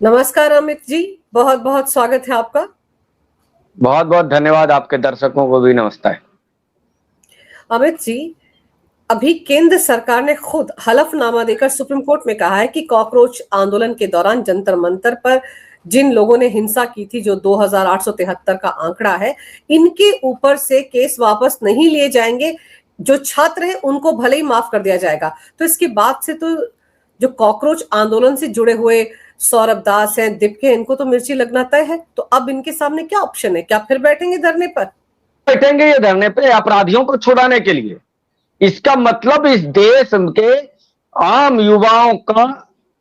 नमस्कार अमित जी। बहुत बहुत स्वागत है आपका। बहुत बहुत धन्यवाद। आपके दर्शकों को भी नमस्कार। अमित जी, अभी केंद्र सरकार ने खुद हलफनामा देकर सुप्रीम कोर्ट में कहा है कि कॉकरोच आंदोलन के दौरान जंतर मंतर पर जिन लोगों ने हिंसा की थी, जो 2873 का आंकड़ा है, इनके ऊपर से केस वापस नहीं लिए जाएंगे। जो छात्र हैं उनको भले ही माफ कर दिया जाएगा। तो इसके बाद से तो जो कॉकरोच आंदोलन से जुड़े हुए सौरभ दास हैं, दीपक, इनको तो मिर्ची लगना तय है। तो अब इनके सामने क्या ऑप्शन है? क्या फिर बैठेंगे धरने पर? बैठेंगे ये धरने पे अपराधियों को छुड़ाने के लिए। इसका मतलब इस देश के आम युवाओं का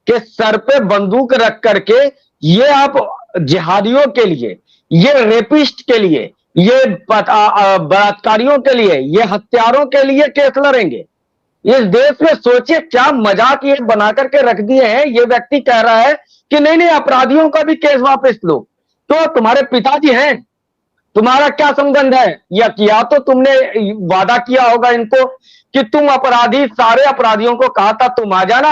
के सर पे बंदूक रख करके ये आप जिहादियों के लिए, ये रेपिस्ट के लिए, ये बलात्कारियों के लिए, ये हत्यारों के लिए केस लड़ेंगे। इस देश में सोचिए क्या मजाक ये बना करके रख दिए हैं। ये व्यक्ति कह रहा है कि नहीं नहीं अपराधियों का भी केस वापस लो। तो तुम्हारे पिताजी हैं, तुम्हारा क्या संबंध है? या तो तुमने वादा किया होगा इनको कि तुम अपराधी, सारे अपराधियों को कहा था तुम आ जाना,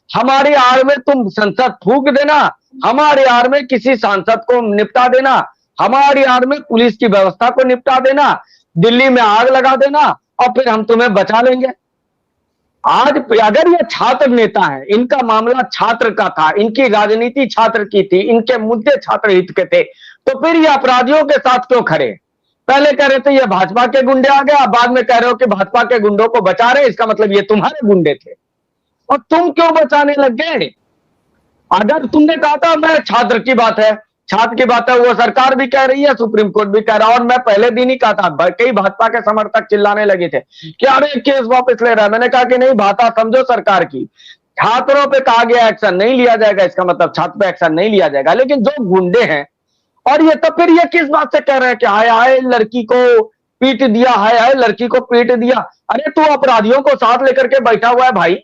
हमारी आड़ में तुम संसद फूंक देना, हमारी आड़ में किसी सांसद को निपटा देना, हमारी आड़ में पुलिस की व्यवस्था को निपटा देना, दिल्ली में आग लगा देना और फिर हम तुम्हें बचा लेंगे। आज अगर ये छात्र नेता है, इनका मामला छात्र का था, इनकी राजनीति छात्र की थी, इनके मुद्दे छात्र हित के थे, तो फिर ये अपराधियों के साथ क्यों खड़े? पहले कह रहे थे ये भाजपा के गुंडे आ गए, अब बाद में कह रहे हो कि भाजपा के गुंडों को बचा रहे, इसका मतलब ये तुम्हारे गुंडे थे और तुम क्यों बचाने लग गए? अगर तुमने कहा था, मैं छात्र की बात है, छात्र की बात है, वो सरकार भी कह रही है, सुप्रीम कोर्ट भी कह रहा है, और मैं पहले दिन ही कहा था, कई भाजपा के समर्थक चिल्लाने लगे थे कि अरे केस वापस ले रहा है। मैंने कहा कि नहीं, बात समझो सरकार की। छात्रों पे कहा गया एक्शन नहीं लिया जाएगा, इसका मतलब छात्र पे एक्शन नहीं लिया जाएगा, लेकिन जो गुंडे हैं, और ये तो फिर ये किस बात से कह रहे हैं कि हाय हाय लड़की को पीट दिया, हाय हाय लड़की को पीट दिया। अरे तू अपराधियों को साथ लेकर के बैठा हुआ है भाई,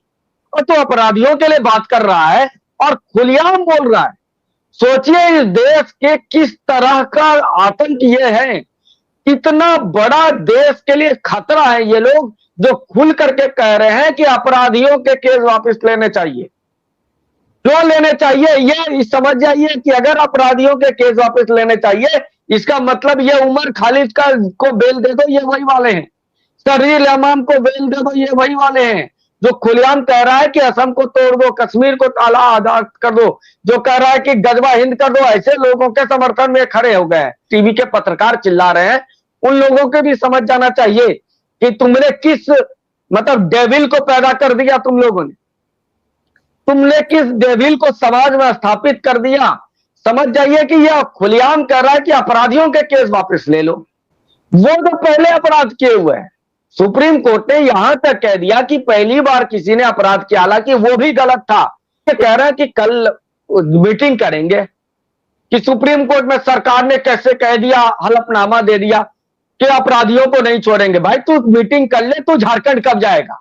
और तू अपराधियों के लिए बात कर रहा है और खुलेआम बोल रहा है। सोचिए इस देश के किस तरह का आतंक ये है, कितना बड़ा देश के लिए खतरा है ये लोग, जो खुल करके कह रहे हैं कि अपराधियों के केस वापस लेने चाहिए। क्यों लेने चाहिए? ये समझ जाइए कि अगर अपराधियों के केस वापस लेने चाहिए, इसका मतलब ये उमर खालिद का को बेल दे दो, ये वही वाले हैं। शरीर इमाम को बेल दे दो, ये वही वाले हैं जो खुलेआम कह रहा है कि असम को तोड़ दो, कश्मीर को ताला आजाद कर दो, जो कह रहा है कि गजवा हिंद कर दो। ऐसे लोगों के समर्थन में खड़े हो गए। टीवी के पत्रकार चिल्ला रहे हैं, उन लोगों के भी समझ जाना चाहिए कि तुमने किस मतलब डेविल को पैदा कर दिया, तुमने किस डेविल को समाज में स्थापित कर दिया। समझ जाइए कि यह खुलेआम कह रहा है कि अपराधियों के केस वापस ले लो, वो तो पहले अपराध किए हुए हैं। सुप्रीम कोर्ट ने यहां तक कह दिया कि पहली बार किसी ने अपराध किया, हालांकि वो भी गलत था। ये कह रहा है कि कल मीटिंग करेंगे कि सुप्रीम कोर्ट में सरकार ने कैसे कह दिया, हलफनामा दे दिया कि अपराधियों को नहीं छोड़ेंगे। भाई तू मीटिंग कर ले, तू झारखंड कब जाएगा?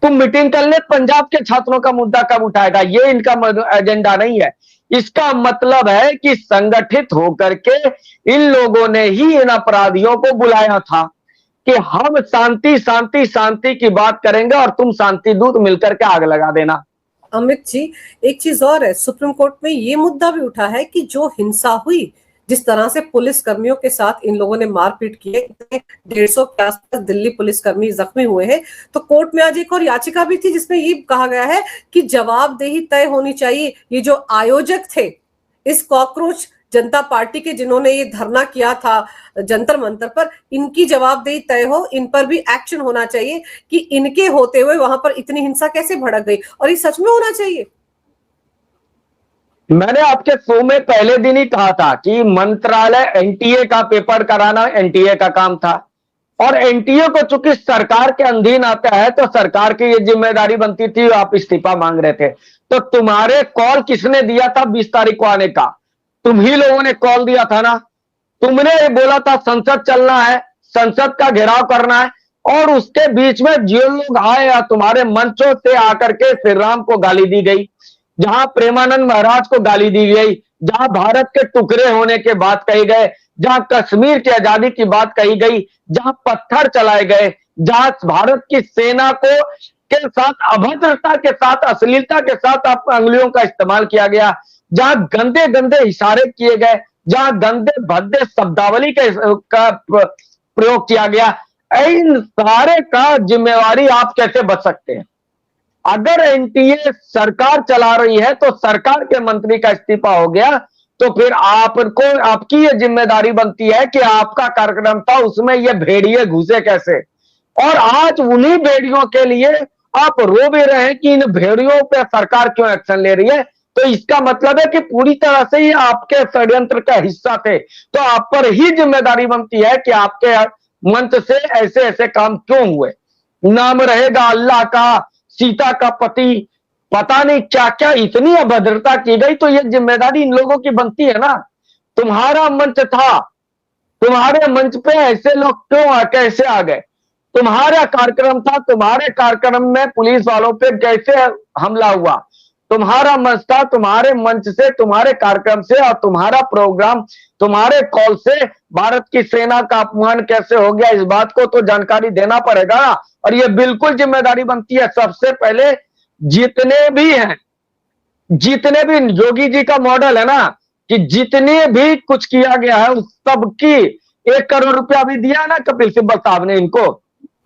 तुम मीटिंग कर ले, पंजाब के छात्रों का मुद्दा कब उठाएगा? ये इनका एजेंडा नहीं है। इसका मतलब है कि संगठित होकर के इन लोगों ने ही इन अपराधियों को बुलाया था कि हम शांति शांति शांति की बात करेंगे और तुम शांति दूत मिलकर के आग लगा देना। अमित जी, एक चीज और है, सुप्रीम कोर्ट में ये मुद्दा भी उठा है कि जो हिंसा हुई, जिस तरह से पुलिस कर्मियों के साथ इन लोगों ने मारपीट की है, 150 के आसपास दिल्ली पुलिसकर्मी जख्मी हुए हैं। तो कोर्ट में आज एक और याचिका भी थी जिसमें ये कहा गया है कि जवाबदेही तय होनी चाहिए। ये जो आयोजक थे इस कॉकरोच जनता पार्टी के, जिन्होंने ये धरना किया था जंतर मंतर पर, इनकी जवाबदेही तय हो, इन पर भी एक्शन होना चाहिए कि इनके होते हुए वहां पर इतनी हिंसा कैसे भड़क गई, और ये सच में होना चाहिए। मैंने आपके शो में पहले दिन ही कहा था कि मंत्रालय एनटीए का पेपर कराना एनटीए का काम था, और एनटीए को चूंकि सरकार के अधीन आता है तो सरकार की ये जिम्मेदारी बनती थी। आप इस्तीफा मांग रहे थे, तो तुम्हारे कॉल किसने दिया था 20 तारीख को आने का? तुम ही लोगों ने कॉल दिया था ना। तुमने बोला था संसद चलना है, संसद का घेराव करना है, और उसके बीच में जो लोग आए तुम्हारे मंचों से आकर के श्री राम को गाली दी गई, जहां प्रेमानंद महाराज को गाली दी गई, जहां भारत के टुकड़े होने के बात कही गए, जहां कश्मीर की आजादी की बात कही गई, जहां पत्थर चलाए गए, जहां भारत की सेना को के साथ अभद्रता के साथ, अश्लीलता के साथ आप अंगुलियों का इस्तेमाल किया गया, जहां गंदे गंदे इशारे किए गए, जहां गंदे भद्दे शब्दावली का प्रयोग किया गया, इन सारे का जिम्मेवारी आप कैसे बच सकते हैं? अगर एनटीए सरकार चला रही है तो सरकार के मंत्री का इस्तीफा हो गया, तो फिर आपको आपकी ये जिम्मेदारी बनती है कि आपका कार्यक्रम था उसमें ये भेड़िए घुसे कैसे। और आज उन्हीं भेड़ियों के लिए आप रो भी रहे हैं कि इन भेड़ियों पे सरकार क्यों एक्शन ले रही है, तो इसका मतलब है कि पूरी तरह से ही आपके षड्यंत्र का हिस्सा थे। तो आप पर ही जिम्मेदारी बनती है कि आपके मंच से ऐसे ऐसे काम क्यों हुए। नाम रहेगा अल्लाह का, सीता का पति, पता नहीं क्या क्या इतनी अभद्रता की गई, तो ये जिम्मेदारी इन लोगों की बनती है ना। तुम्हारा मंच था, तुम्हारे मंच पे ऐसे लोग क्यों कैसे आ गए? तुम्हारा कार्यक्रम था, तुम्हारे कार्यक्रम में पुलिस वालों पे कैसे हमला हुआ? तुम्हारा मंच था, तुम्हारे मंच से, तुम्हारे कार्यक्रम से और तुम्हारा प्रोग्राम, तुम्हारे कॉल से भारत की सेना का अपमान कैसे हो गया, इस बात को तो जानकारी देना पड़ेगा ना। और ये बिल्कुल जिम्मेदारी बनती है सबसे पहले जितने भी हैं, जितने भी योगी जी का मॉडल है ना, कि जितने भी कुछ किया गया है उस सबकी 1 करोड़ रुपया भी दिया है ना कपिल सिब्बल साहब ने इनको।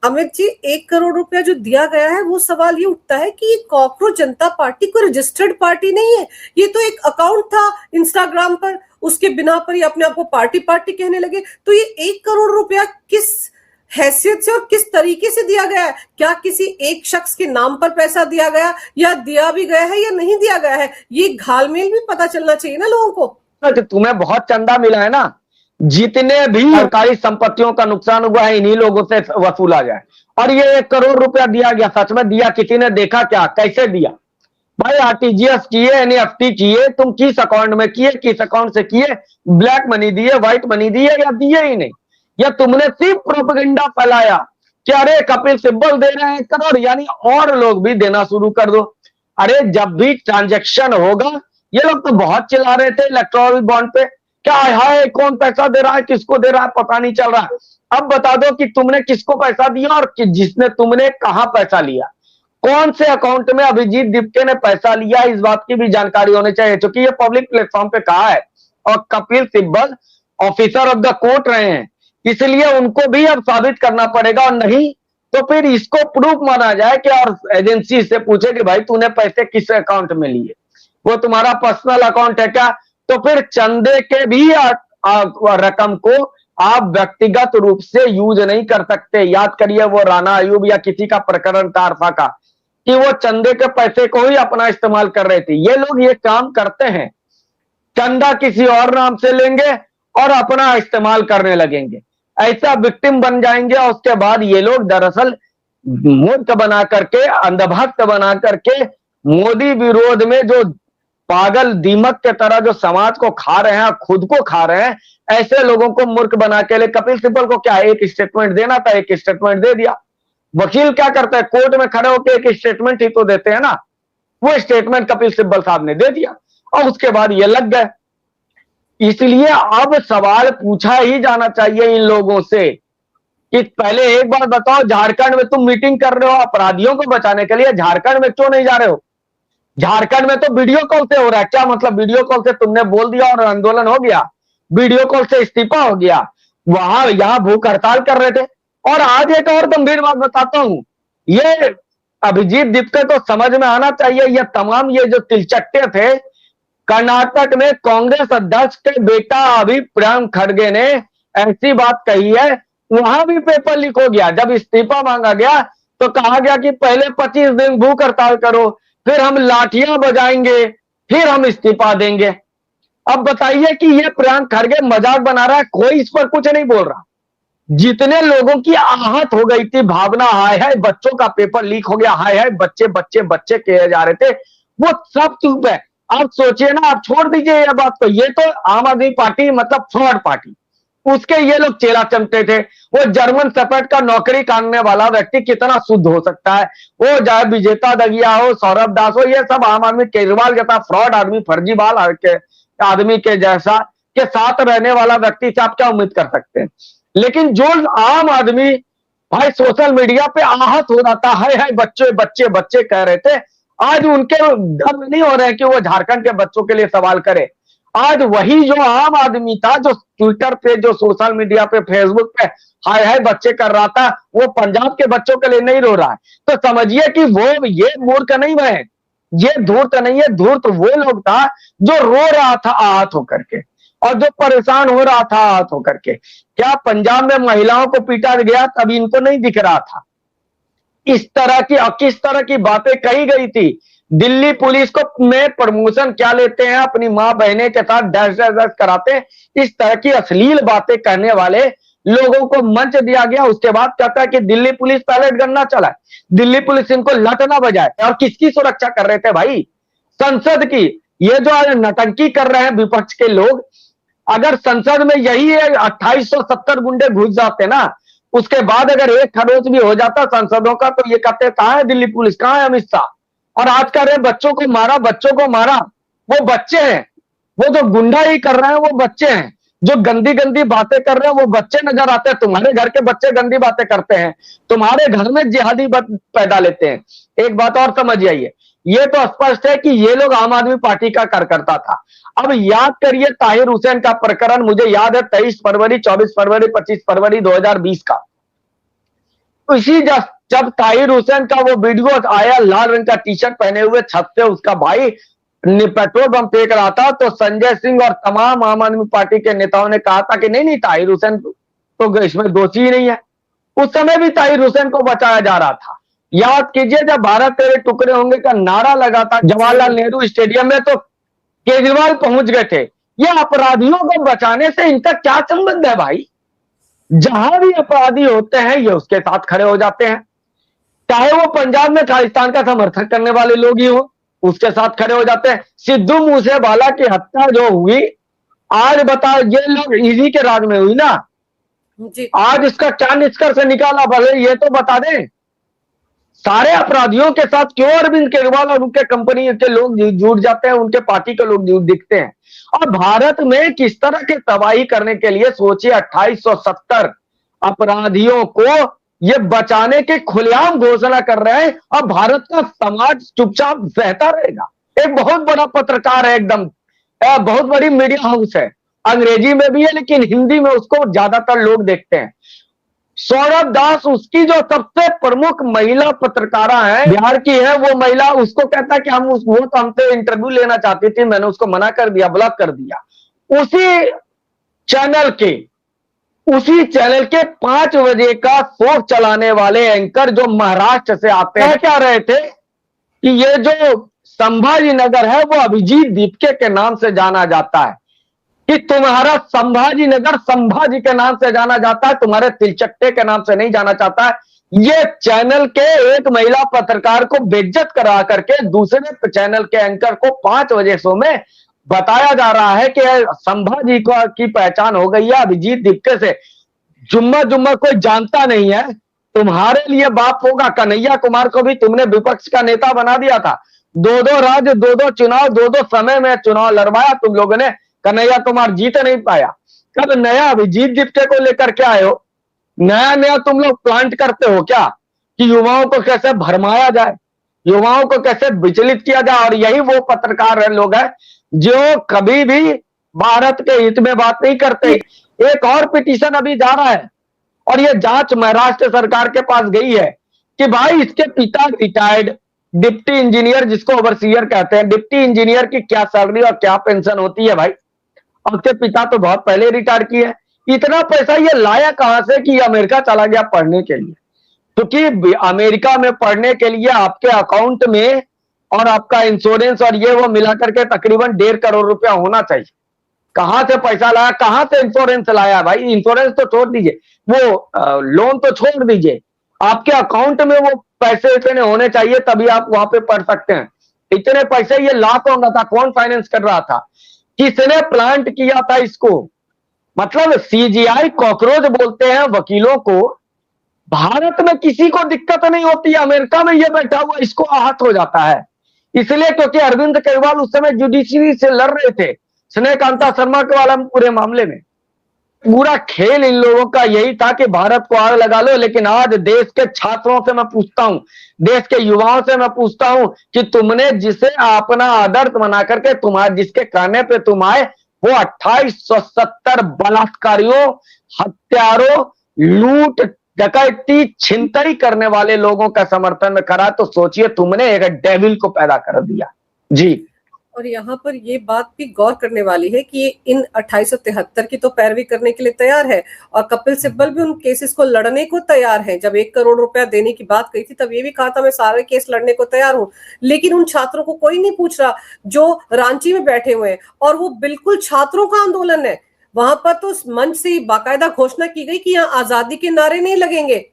अमित जी, 1 करोड़ रुपया जो दिया गया है, वो सवाल ये उठता है कि ये कॉकरोच जनता पार्टी कोई रजिस्टर्ड पार्टी नहीं है। ये तो एक अकाउंट था इंस्टाग्राम पर, उसके बिना पर ही अपने आप को पार्टी पार्टी कहने लगे। तो ये 1 करोड़ रुपया किस हैसियत से और किस तरीके से दिया गया है? क्या किसी एक शख्स के नाम पर पैसा दिया गया, या दिया भी गया है या नहीं दिया गया है? ये घालमेल भी पता चलना चाहिए ना लोगों को। तुम्हें बहुत चंदा मिला है ना, जितने भी सरकारी संपत्तियों का नुकसान हुआ है इन्हीं लोगों से वसूला जाए। और ये 1 करोड़ रुपया दिया गया, सच में दिया किसी ने? देखा क्या, कैसे दिया भाई? आरटीजीएस किए, एनईएफटी किए, तुम किस अकाउंट में किए, किस अकाउंट से किए? ब्लैक मनी दिए, व्हाइट मनी दिए, या दिए ही नहीं? या तुमने सिर्फ प्रोपेगेंडा फैलाया कि अरे कपिल सिब्बल दे रहे हैं 1 करोड़, यानी और लोग भी देना शुरू कर दो। अरे जब भी ट्रांजैक्शन होगा, ये लोग तो बहुत चिल्ला रहे थे इलेक्टोरल बॉन्ड पे, क्या है कौन पैसा दे रहा है, किसको दे रहा है, पता नहीं चल रहा। अब बता दो कि तुमने किसको पैसा दिया और जिसने तुमने कहां पैसा लिया, कौन से अकाउंट में अभिजीत दीपके ने पैसा लिया, इस बात की भी जानकारी होनी चाहिए, क्योंकि ये पब्लिक प्लेटफॉर्म पे कहा है। और Kapil Sibal officer of the court रहे हैं, इसलिए उनको भी अब साबित करना पड़ेगा। और नहीं तो फिर इसको प्रूफ माना जाए कि और एजेंसी से पूछे कि भाई तूने पैसे किस अकाउंट में लिए, वो तुम्हारा पर्सनल अकाउंट है क्या? तो फिर चंदे के भी रकम को आप व्यक्तिगत रूप से यूज नहीं कर सकते। याद करिए वो राणा अयूब या किसी का प्रकरण था अरफा का, कि वो चंदे के पैसे को ही अपना इस्तेमाल कर रहे थे। ये लोग ये काम करते हैं, चंदा किसी और नाम से लेंगे और अपना इस्तेमाल करने लगेंगे, ऐसा विक्टिम बन जाएंगे। और उसके बाद ये लोग दरअसल मूर्ख बना करके, अंधभक्त बना करके, मोदी विरोध में जो पागल दीमक के तरह जो समाज को खा रहे हैं, खुद को खा रहे हैं, ऐसे लोगों को मूर्ख बना के लिए कपिल सिब्बल को क्या एक स्टेटमेंट देना था, एक स्टेटमेंट दे दिया। वकील क्या करता है, कोर्ट में खड़े होकर एक स्टेटमेंट ही तो देते हैं ना, वो स्टेटमेंट कपिल सिब्बल साहब ने दे दिया और उसके बाद ये लग गए। इसलिए अब सवाल पूछा ही जाना चाहिए इन लोगों से कि पहले एक बार बताओ, झारखंड में तुम मीटिंग कर रहे हो अपराधियों को बचाने के लिए, झारखंड में क्यों नहीं जा रहे हो? झारखंड में तो वीडियो कॉल से हो रहा है। क्या मतलब, वीडियो कॉल से तुमने बोल दिया और आंदोलन हो गया, वीडियो कॉल से इस्तीफा हो गया? वहां यहां भूख हड़ताल कर रहे थे। और आज एक और गंभीर बात बताता हूं, ये अभिजीत दीपके तो समझ में आना चाहिए, ये तमाम ये जो तिलचट्टे थे, कर्नाटक में कांग्रेस अध्यक्ष के बेटा अभी प्रियंक खड़गे ने ऐसी बात कही है, वहां भी पेपर लीक हो गया। जब इस्तीफा मांगा गया तो कहा गया कि पहले 25 दिन भूख हड़ताल करो, फिर हम लाठियां बजाएंगे, फिर हम इस्तीफा देंगे। अब बताइए कि ये प्रियंक खड़गे मजाक बना रहा है, कोई इस पर कुछ नहीं बोल रहा। जितने लोगों की आहत हो गई थी भावना, हाय हाय बच्चों का पेपर लीक हो गया, हाय हाय बच्चे बच्चे बच्चे कहे जा रहे थे, वो सब चुप है। आप सोचिए ना, आप छोड़ दीजिए ये बात को, ये तो आम आदमी पार्टी मतलब फ्रॉड पार्टी, उसके ये लोग चेहरा चमते थे। वो जर्मन शेफर्ड का नौकरी काटने वाला व्यक्ति कितना शुद्ध हो सकता है? वो चाहे विजेता दगिया हो, सौरभ दास हो, ये सब आम आदमी केजरीवाल जैसा फ्रॉड आदमी, फर्जीवाल आदमी के जैसा के साथ रहने वाला व्यक्ति से आप क्या उम्मीद कर सकते हैं? लेकिन जो आम आदमी भाई सोशल मीडिया पे आहत हो रहा था, हाय हाय बच्चे बच्चे बच्चे कह रहे थे, आज उनके गर्व नहीं हो रहे हैं कि वो झारखंड के बच्चों के लिए सवाल करे। आज वही जो आम आदमी था, जो ट्विटर पे, जो सोशल मीडिया पे, फेसबुक पे हाय हाय बच्चे कर रहा था, वो पंजाब के बच्चों के लिए नहीं रो रहा है। तो समझिए कि वो, ये मूर्ख नहीं है, ये धूर्त नहीं है, धूर्त वो लोग था जो रो रहा था आहत होकर के, और जो परेशान हो रहा था आहत होकर के। क्या पंजाब में महिलाओं को पीटा गया तभी इनको नहीं दिख रहा था? इस तरह की और किस तरह की बातें कही गई थी। दिल्ली पुलिस को में प्रमोशन क्या लेते हैं, अपनी मां बहने के साथ डैश डैश डैश कराते हैं। इस तरह की अश्लील बातें करने वाले लोगों को मंच दिया गया। उसके बाद कहता है कि दिल्ली पुलिस पैलेट गनना चला, दिल्ली पुलिस इनको लट ना बजाए। और किसकी सुरक्षा कर रहे थे भाई? संसद की। ये जो नटंकी कर रहे हैं विपक्ष के लोग, अगर संसद में यही है 2870 गुंडे घुस जाते ना, उसके बाद अगर एक खरोच भी हो जाता सांसदों का, तो ये कहते कहां है दिल्ली पुलिस, कहां है अमित शाह। और आज कह रहे बच्चों को मारा, बच्चों को मारा। वो बच्चे हैं, वो जो गुंडा ही कर रहे हैं वो बच्चे हैं, जो गंदी गंदी बातें कर रहे हैं वो बच्चे नजर आते हैं। तुम्हारे घर के बच्चे गंदी बातें करते हैं, तुम्हारे घर में जिहादी पैदा लेते हैं। एक बात और समझ आइए, ये तो स्पष्ट है कि ये लोग आम आदमी पार्टी का कार्यकर्ता था। अब याद करिए ताहिर हुसैन का प्रकरण, मुझे याद है 23 फरवरी, 24 फरवरी, 25 फरवरी 2020 का। इसी जब ताहिर हुसैन का वो वीडियो आया, लाल रंग का टी शर्ट पहने हुए छत से उसका भाई पेट्रोल बम फेंक रहा था, तो संजय सिंह और तमाम आम आदमी पार्टी के नेताओं ने कहा था कि नहीं नहीं, ताहिर हुसैन तो इसमें दोषी ही नहीं है। उस समय भी ताहिर हुसैन को बचाया जा रहा था। याद कीजिए जब भारत तेरे टुकड़े होंगे का नारा लगा था जवाहरलाल नेहरू स्टेडियम में, तो केजरीवाल पहुंच गए थे। ये अपराधियों को बचाने से इनका क्या संबंध है भाई? जहां भी अपराधी होते हैं ये उसके साथ खड़े हो जाते हैं, चाहे वो पंजाब में खालिस्तान का समर्थन करने वाले लोग ही हो, उसके साथ खड़े हो जाते हैं। सिद्धू मूसेवाला की हत्या जो हुई, आज बताओ, ये लोग इसी के राज में हुई ना जी। आज इसका क्या निष्कर्ष निकाला भले ये तो बता दें। सारे अपराधियों के साथ क्यों अरविंद केजरीवाल और उनके कंपनी के लोग जुट जाते हैं, उनके पार्टी के लोग दिखते हैं। और भारत में किस तरह के तबाही करने के लिए सोचिए, 2870 अपराधियों को ये बचाने के खुलेआम घोषणा कर रहे हैं, और भारत का समाज चुपचाप सहता रहेगा। एक बहुत बड़ा पत्रकार है, एकदम बहुत बड़ी मीडिया हाउस है, अंग्रेजी में भी है लेकिन हिंदी में उसको ज्यादातर लोग देखते हैं। सौरभ दास उसकी जो सबसे प्रमुख महिला पत्रकारा है, बिहार की है वो महिला, उसको कहता है कि हम वो तो हमसे इंटरव्यू लेना चाहती थी, मैंने उसको मना कर दिया, ब्लॉक कर दिया। उसी चैनल के 5 बजे का शो चलाने वाले एंकर जो महाराष्ट्र से आते हैं, क्या रहे थे कि ये जो संभाजी नगर है वो अभिजीत दीपके के नाम से जाना जाता है, कि तुम्हारा संभाजी नगर संभाजी के नाम से जाना जाता है, तुम्हारे तिलचट्टे के नाम से नहीं जाना चाहता है। ये चैनल के एक महिला पत्रकार को बेइज्जत करा करके दूसरे चैनल के एंकर को 5 बजे शो में बताया जा रहा है कि संभाजी को की पहचान हो गई है अभिजीत दीपके से। जुम्मा जुम्मा कोई जानता नहीं है, तुम्हारे लिए बाप होगा। कन्हैया कुमार को भी तुमने विपक्ष का नेता बना दिया था, 2-2 राज्य, 2-2 चुनाव, 2-2 समय में चुनाव लड़वाया तुम लोगों ने, कन्हैया कुमार जीत नहीं पाया। कब नया अभिजीत दीपके को लेकर के आए हो? नया नया तुम लोग प्लांट करते हो क्या कि युवाओं को कैसे भरमाया जाए, युवाओं को कैसे विचलित किया जाए। और यही वो पत्रकार लोग हैं जो कभी भी भारत के हित में बात नहीं करते। एक और पिटीशन अभी जा रहा है और ये जांच महाराष्ट्र सरकार के पास गई है कि भाई इसके पिता रिटायर्ड डिप्टी इंजीनियर, जिसको ओवरसीयर कहते हैं, डिप्टी इंजीनियर की क्या सैलरी और क्या पेंशन होती है भाई? और उसके पिता तो बहुत पहले रिटायर किए हैं। इतना पैसा ये लाया कहां से कि अमेरिका चला गया पढ़ने के लिए? क्योंकि अमेरिका में पढ़ने के लिए आपके अकाउंट में और आपका इंश्योरेंस और ये वो मिलाकर के तकरीबन 1.5 करोड़ रुपया होना चाहिए। कहां से पैसा लाया, कहां से इंश्योरेंस लाया भाई? इंश्योरेंस तो छोड़ दीजिए, वो लोन तो छोड़ दीजिए, आपके अकाउंट में वो पैसे इतने होने चाहिए तभी आप वहां पे पढ़ सकते हैं। इतने पैसे ये ला कौन रहा था, कौन फाइनेंस कर रहा था, किसने प्लांट किया था इसको? मतलब सीजीआई कॉकरोच बोलते हैं वकीलों को। भारत में किसी को दिक्कत नहीं होती है, अमेरिका में ये बैठा हुआ इसको आहत हो जाता है। इसलिए क्योंकि अरविंद केजरीवाल उस समय जुडिशरी से लड़ रहे थे स्नेहकांता शर्मा के वाला पूरे मामले में। पूरा खेल इन लोगों का यही था कि भारत को आग लगा लो। लेकिन आज देश के छात्रों से मैं पूछता हूं, देश के युवाओं से मैं पूछता हूं कि तुमने जिसे अपना आदर्श बना करके तुम्हारे जिसके कहने पे तुम आए, वो 2870 बलात्कारियों, हत्यारों, लूट डकैती छिनतई करने वाले लोगों का समर्थन में करा, तो सोचिए तुमने एक डेविल को पैदा कर दिया। जी। और यहाँ पर ये बात भी गौर करने वाली है कि ये इन 2873 की तो पैरवी करने के लिए तैयार है, और कपिल सिब्बल भी उन केसेस को लड़ने को तैयार है। जब 1 करोड़ रुपया देने की बात कही थी तब ये भी कहा था मैं सारे केस लड़ने को तैयार हूं, लेकिन उन छात्रों को कोई नहीं पूछ रहा जो रांची में बैठे हुए हैं, और वो बिल्कुल छात्रों का आंदोलन है। वहां पर तो मंच से बाकायदा घोषणा की गई कि यहाँ आजादी के नारे नहीं लगेंगे,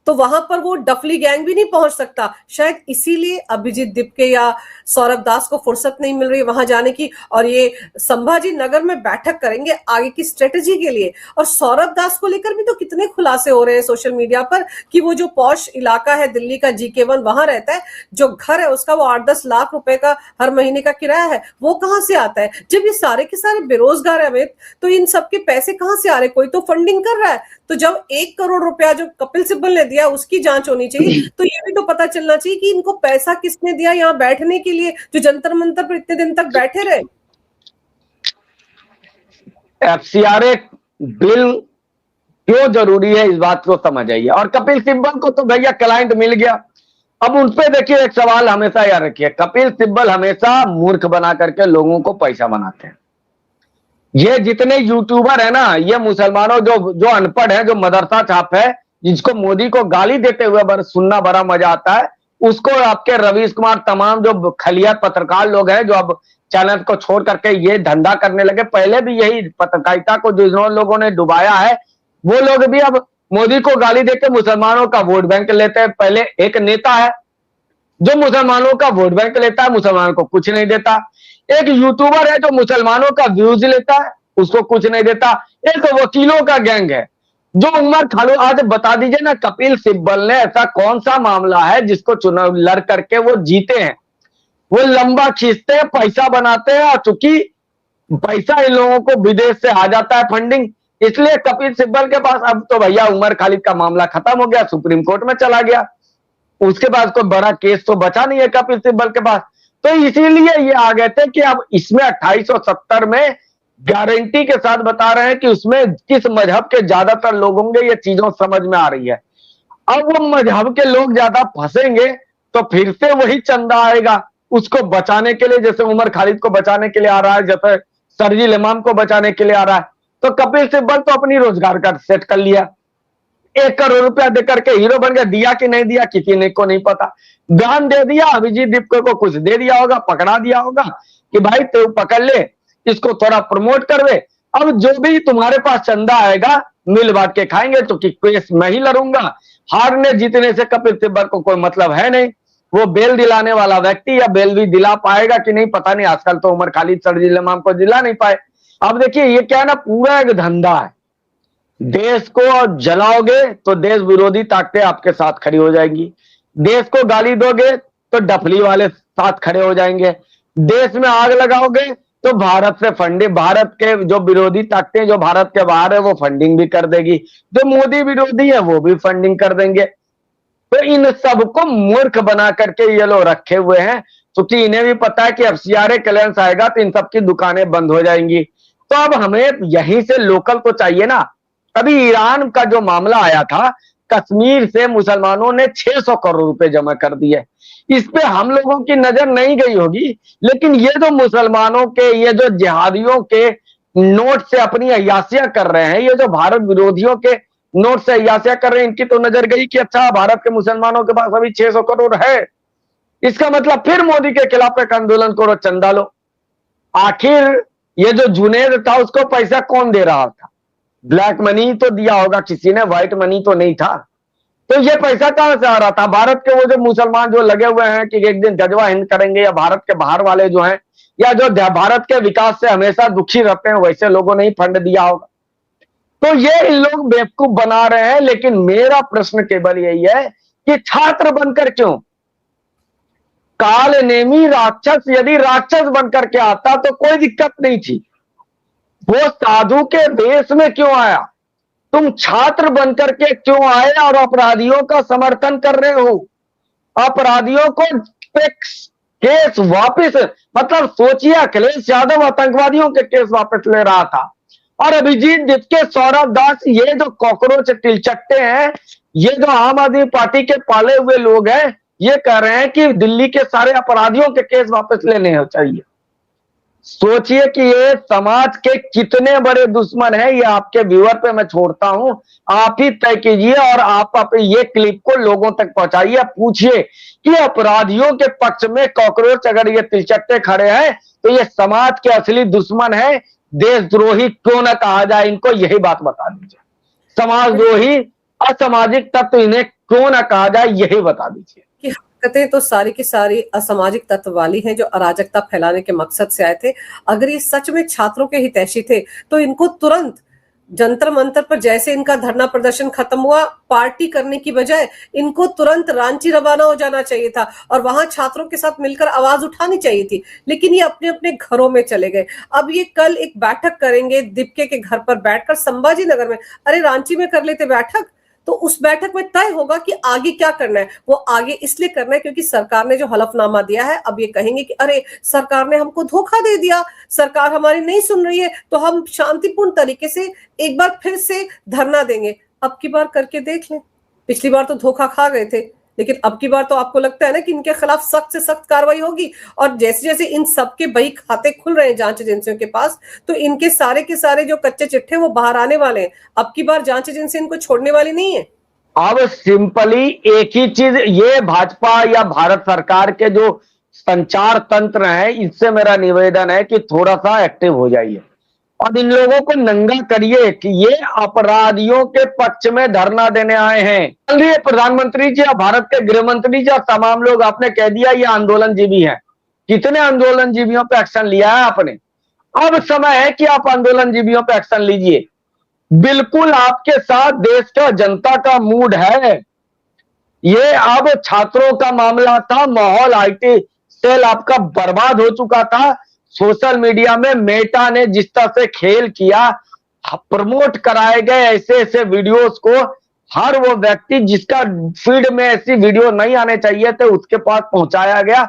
तो वहां पर वो डफली गैंग भी नहीं पहुंच सकता। शायद इसीलिए अभिजीत दिपके या सौरभ दास को फुर्सत नहीं मिल रही वहां जाने की, और ये संभाजी नगर में बैठक करेंगे आगे की स्ट्रेटेजी के लिए। और सौरभ दास को लेकर भी तो कितने खुलासे हो रहे हैं सोशल मीडिया पर कि वो जो पॉश इलाका है दिल्ली का GK1 वहां रहता है, जो घर है उसका वो 8-10 लाख रुपए का हर महीने का किराया है, वो कहां से आता है? जब ये सारे के सारे बेरोजगार है तो इन सबके पैसे कहां से आ रहे? कोई तो फंडिंग कर रहा है। तो जब 1 करोड़ रुपया जो कपिल सिब्बल ने दिया उसकी जांच होनी चाहिए, तो ये भी तो पता चलना चाहिए कि इनको पैसा किसने दिया यहाँ बैठने के लिए, जो जंतर मंतर पर इतने दिन तक बैठे रहे। FCRA बिल क्यों जरूरी है, इस बात को समझ आइए। और कपिल सिब्बल को तो भैया क्लाइंट मिल गया। अब उन पे देखिए एक सवाल हमेशा याद रखिए, कपिल सिब्बल हमेशा मूर्ख बना करके लोगों को पैसा बनाते हैं। ये जितने यूट्यूबर है ना, ये मुसलमानों जो अनपढ़ है, जो मदरसा छाप है, जिसको मोदी को गाली देते हुए सुनना बड़ा मजा आता है, उसको आपके रवीश कुमार तमाम जो खलिया पत्रकार लोग हैं जो अब चैनल को छोड़ करके ये धंधा करने लगे, पहले भी यही पत्रकारिता को जिन लोगों ने डुबाया है, वो लोग भी अब मोदी को गाली देके मुसलमानों का वोट बैंक लेते हैं। पहले एक नेता है जो मुसलमानों का वोट बैंक लेता है, मुसलमानों को कुछ नहीं देता। एक यूट्यूबर है जो मुसलमानों का व्यूज लेता है, उसको कुछ नहीं देता। एक वकीलों का गैंग है जो उमर खालू, आज बता दीजिए ना, कपिल सिब्बल ने ऐसा कौन सा मामला है जिसको चुनाव लड़ करके वो जीते हैं? वो लंबा खींचते हैं, पैसा बनाते हैं, और चूंकि पैसा इन लोगों को विदेश से आ जाता है फंडिंग, इसलिए कपिल सिब्बल के पास अब तो भैया उमर खालिद का मामला खत्म हो गया, सुप्रीम कोर्ट में चला गया, उसके बाद कोई बड़ा केस तो बचा नहीं है कपिल सिब्बल के पास। तो इसीलिए ये आ गए थे कि अब इसमें 2870 में गारंटी के साथ बता रहे हैं कि उसमें किस मजहब के ज्यादातर लोग होंगे, ये चीजों समझ में आ रही है। अब वो मजहब के लोग ज्यादा फंसेंगे तो फिर से वही चंदा आएगा उसको बचाने के लिए, जैसे उमर खालिद को बचाने के लिए आ रहा है, जैसे शरजील इमाम को बचाने के लिए आ रहा है। तो कपिल सिब्बल तो अपनी रोजगार का सेट कर लिया, 1 करोड़ रुपया देकर के हीरो बन गया। दिया कि नहीं दिया किसी ने को नहीं पता, बयान दे दिया, अभिजीत दीपक को कुछ दे दिया होगा, पकड़ा दिया होगा कि भाई तू पकड़ ले, इसको थोड़ा प्रमोट कर दे। अब जो भी तुम्हारे पास चंदा आएगा मिल बांट के खाएंगे, तो कि केस मैं ही लड़ूंगा, हारने जीतने से कपिल सिब्बल को कोई मतलब है नहीं। वो बेल दिलाने वाला व्यक्ति या बेल भी दिला पाएगा कि नहीं पता नहीं, आजकल तो उमर खालिद शरजील इमाम को दिला नहीं पाए। अब देखिए ये क्या है ना, पूरा एक धंधा है। देश को जलाओगे तो देश विरोधी ताकतें आपके साथ खड़ी हो जाएंगी, देश को गाली दोगे तो डफली वाले साथ खड़े हो जाएंगे, देश में आग लगाओगे तो भारत से फंडिंग, भारत के जो विरोधी ताकतें जो भारत के बाहर है वो फंडिंग भी कर देगी, जो मोदी विरोधी है वो भी फंडिंग कर देंगे। तो इन सबको मूर्ख बना करके ये लोग रखे हुए हैं, क्योंकि इन्हें भी पता है कि FCRA क्लियरेंस आएगा तो इन सबकी दुकानें बंद हो जाएंगी। तो अब हमें यहीं से लोकल तो चाहिए ना। अभी ईरान का जो मामला आया था, कश्मीर से मुसलमानों ने 600 करोड़ रुपए जमा कर दिए, इस पे हम लोगों की नजर नहीं गई होगी, लेकिन ये जो मुसलमानों के, ये जो जिहादियों के नोट से अपनी अय्यासियां कर रहे हैं, ये जो भारत विरोधियों के नोट से अय्यासियां कर रहे हैं, इनकी तो नजर गई कि अच्छा भारत के मुसलमानों के पास अभी 600 करोड़ है, इसका मतलब फिर मोदी के खिलाफ एक आंदोलन करो, चंदा लो। आखिर ये जो जुनेद था उसको पैसा कौन दे रहा था? ब्लैक मनी तो दिया होगा किसी ने, व्हाइट मनी तो नहीं था। तो ये पैसा कहां से आ रहा था? भारत के वो जो मुसलमान जो लगे हुए हैं कि एक दिन गजवा हिंद करेंगे, या भारत के बाहर वाले जो हैं, या जो भारत के विकास से हमेशा दुखी रहते हैं, वैसे लोगों ने ही फंड दिया होगा। तो ये इन लोग बेवकूफ बना रहे हैं। लेकिन मेरा प्रश्न केवल यही है कि छात्र बनकर क्यों? काल नेमी राक्षस यदि राक्षस बनकर के आता तो कोई दिक्कत नहीं थी, वो साधु के वेश में क्यों आया? तुम छात्र बनकर के क्यों आए और अपराधियों का समर्थन कर रहे हो? अपराधियों को केस वापस, मतलब सोचिए, अखिलेश यादव आतंकवादियों के केस वापस ले रहा था और अभिजीत जिसके सौरभ दास, ये जो कॉकरोच तिलचट्टे हैं, ये जो आम आदमी पार्टी के पाले हुए लोग हैं, ये कह रहे हैं कि दिल्ली के सारे अपराधियों के केस वापस लेने चाहिए। सोचिए कि ये समाज के कितने बड़े दुश्मन हैं। ये आपके व्यूअर पे मैं छोड़ता हूं, आप ही तय कीजिए और आप ये क्लिप को लोगों तक पहुंचाइए। पूछिए कि अपराधियों के पक्ष में कॉकरोच अगर ये तिलचट्टे खड़े हैं तो ये समाज के असली दुश्मन है। देशद्रोही क्यों ना कहा जाए इनको, यही बात बता दीजिए। समाजद्रोही, असामाजिक तत्व इन्हें क्यों ना कहा जाए, यही बता दीजिए। कि हरकतें तो सारी की सारी असामाजिक तत्व वाली हैं जो अराजकता फैलाने के मकसद से आए थे। अगर ये सच में छात्रों के हितैषी थे तो इनको तुरंत जंतर मंतर पर जैसे इनका धरना प्रदर्शन खत्म हुआ, पार्टी करने की बजाय इनको तुरंत रांची रवाना हो जाना चाहिए था और वहां छात्रों के साथ मिलकर आवाज उठानी चाहिए थी। लेकिन ये अपने अपने घरों में चले गए। अब ये कल एक बैठक करेंगे दीपके के घर पर बैठकर संभाजी नगर में। अरे रांची में कर लेते बैठक, तो उस बैठक में तय होगा कि आगे क्या करना है। वो आगे इसलिए करना है क्योंकि सरकार ने जो हलफनामा दिया है, अब ये कहेंगे कि अरे सरकार ने हमको धोखा दे दिया, सरकार हमारी नहीं सुन रही है, तो हम शांतिपूर्ण तरीके से एक बार फिर से धरना देंगे। अब की बार करके देख लें, पिछली बार तो धोखा खा गए थे, लेकिन अब की बार तो आपको लगता है ना कि इनके खिलाफ सख्त से सख्त कार्रवाई होगी। और जैसे जैसे इन सबके बही खाते खुल रहे हैं जांच एजेंसियों के पास, तो इनके सारे के सारे जो कच्चे चिट्ठे वो बाहर आने वाले हैं। अब की बार जांच एजेंसी इनको छोड़ने वाली नहीं है। अब सिंपली एक ही चीज, ये भाजपा या भारत सरकार के जो संचार तंत्र है, इससे मेरा निवेदन है कि थोड़ा सा एक्टिव हो जाइए और इन लोगों को नंगा करिए कि ये अपराधियों के पक्ष में धरना देने आए हैं। चलिए प्रधानमंत्री जी या भारत के गृह मंत्री जी और तमाम लोग, आपने कह दिया ये आंदोलनजीवी हैं। कितने आंदोलनजीवियों पे एक्शन लिया है आपने? अब समय है कि आप आंदोलनजीवियों पे एक्शन लीजिए। बिल्कुल आपके साथ देश का जनता का मूड है। ये अब छात्रों का मामला था, माहौल आईटी सेल आपका बर्बाद हो चुका था। सोशल मीडिया में मेटा ने जिस तरह से खेल किया, प्रमोट कराए गए ऐसे ऐसे वीडियोस को, हर वो व्यक्ति जिसका फीड में ऐसी वीडियो नहीं आने चाहिए थे उसके पास पहुंचाया गया।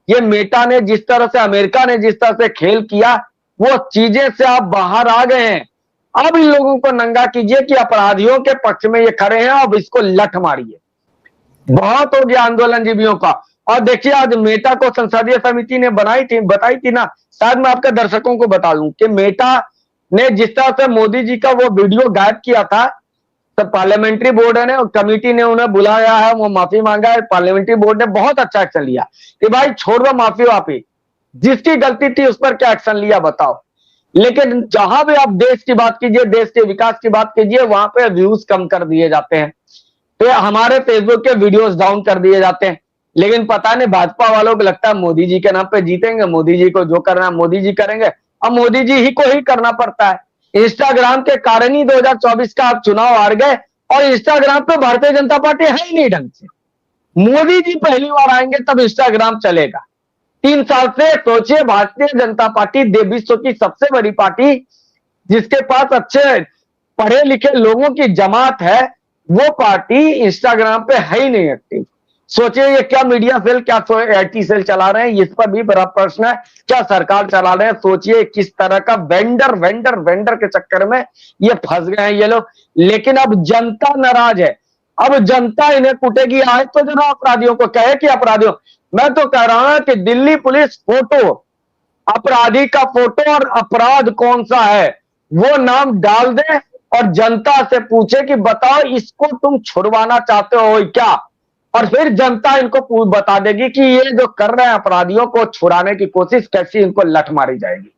ये मेटा ने जिस तरह से, अमेरिका ने जिस तरह से खेल किया, वो चीजें से आप बाहर आ गए हैं। अब इन लोगों को नंगा कीजिए कि अपराधियों के पक्ष में ये खड़े हैं, अब इसको लठ मारिए। बहुत हो गया आंदोलनजीवियों का। और देखिए आज मेटा को संसदीय समिति ने बताई थी ना, शायद मैं आपके दर्शकों को बता दूं कि मेटा ने जिस तरह से मोदी जी का वो वीडियो गायब किया था, तो पार्लियामेंट्री बोर्ड ने और कमेटी ने उन्हें बुलाया है, वो माफी मांगा है। पार्लियामेंट्री बोर्ड ने बहुत अच्छा एक्शन लिया कि भाई छोड़ दो, माफी वाफी, जिसकी गलती थी उस पर क्या एक्शन लिया बताओ। लेकिन जहां भी आप देश की बात कीजिए, देश के विकास की बात कीजिए, वहां पे व्यूज कम कर दिए जाते हैं, तो हमारे फेसबुक के वीडियोस डाउन कर दिए जाते हैं। लेकिन पता नहीं भाजपा वालों को लगता है मोदी जी के नाम पे जीतेंगे, मोदी जी को जो करना है मोदी जी करेंगे। अब मोदी जी ही को ही करना पड़ता है। इंस्टाग्राम के कारण ही 2024 का आप चुनाव हार गए और इंस्टाग्राम पे भारतीय जनता पार्टी है ही नहीं ढंग से। मोदी जी पहली बार आएंगे तब इंस्टाग्राम चलेगा। 3 साल से सोचिए, भारतीय जनता पार्टी विश्व की सबसे बड़ी पार्टी जिसके पास अच्छे पढ़े लिखे लोगों की जमात है, वो पार्टी इंस्टाग्राम पे है ही नहीं एक्टिव। सोचिए ये क्या मीडिया सेल, क्या आईटी सेल चला रहे हैं, इस पर भी बड़ा प्रश्न है। क्या सरकार चला रहे हैं? सोचिए किस तरह का वेंडर के चक्कर में ये फंस गए हैं ये लोग। लेकिन अब जनता नाराज है, अब जनता इन्हें कुटेगी। आए तो जरा अपराधियों को कहे कि अपराधियों, मैं तो कह रहा हूं कि दिल्ली पुलिस फोटो, अपराधी का फोटो और अपराध कौन सा है वो नाम डाल दे और जनता से पूछे कि बताओ इसको तुम छुड़वाना चाहते हो क्या, और फिर जनता इनको बता देगी कि ये जो कर रहे हैं अपराधियों को छुड़ाने की कोशिश, कैसी इनको लठ मारी जाएगी।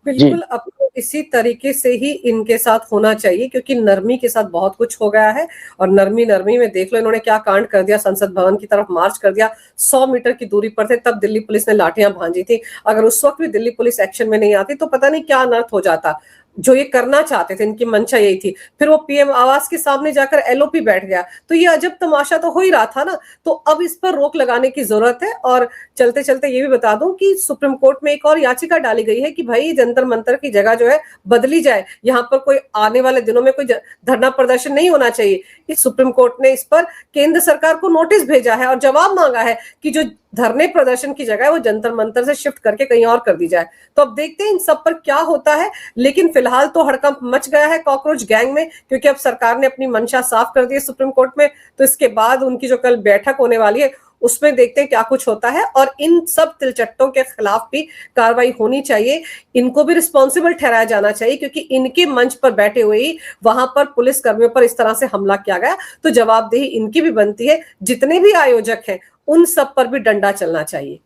बिल्कुल, अब तो इसी तरीके से ही इनके साथ होना चाहिए क्योंकि नरमी के साथ बहुत कुछ हो गया है। और नरमी में देख लो इन्होंने क्या कांड कर दिया, संसद भवन की तरफ मार्च कर दिया। 100 मीटर की दूरी पर थे तब दिल्ली पुलिस ने लाठियां भांजी थी। अगर उस वक्त भी दिल्ली पुलिस एक्शन में नहीं आती तो पता नहीं क्या अनर्थ हो जाता। जो ये करना चाहते थे, इनकी मंशा यही थी। फिर वो पीएम आवास के सामने जाकर एलओपी बैठ गया, तो ये अजब तमाशा तो हो ही रहा था ना। तो अब इस पर रोक लगाने की जरूरत है। और चलते चलते ये भी बता दूं कि सुप्रीम कोर्ट में एक और याचिका डाली गई है कि भाई जंतर मंतर की जगह जो है बदली जाए, यहाँ पर कोई आने वाले दिनों में कोई धरना प्रदर्शन नहीं होना चाहिए। इस सुप्रीम कोर्ट ने इस पर केंद्र सरकार को नोटिस भेजा है और जवाब मांगा है कि जो धरने प्रदर्शन की जगह है वो जंतर मंतर से शिफ्ट करके कहीं और कर दी जाए। तो अब देखते हैं इन सब पर क्या होता है। लेकिन फिलहाल तो हड़कंप मच गया है कॉकरोच गैंग में, क्योंकि अब सरकार ने अपनी मंशा साफ कर दी है सुप्रीम कोर्ट में। तो इसके बाद उनकी जो कल बैठक होने वाली है उसमें देखते हैं क्या कुछ होता है। और इन सब तिलचट्टों के खिलाफ भी कार्रवाई होनी चाहिए, इनको भी रिस्पॉन्सिबल ठहराया जाना चाहिए, क्योंकि इनके मंच पर बैठे हुए ही वहां पर पुलिस कर्मियों पर इस तरह से हमला किया गया। तो जवाबदेही इनकी भी बनती है। जितने भी आयोजक हैं उन सब पर भी डंडा चलना चाहिए।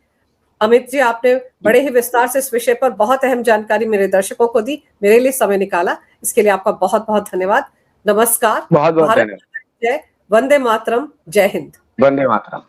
अमित जी, आपने बड़े ही विस्तार से इस विषय पर बहुत अहम जानकारी मेरे दर्शकों को दी, मेरे लिए समय निकाला, इसके लिए आपका बहुत बहुत धन्यवाद। नमस्कार। बहुत बहुत भारत धन्यवाद। जय, वंदे मातरम, जय हिंद। वंदे मातरम।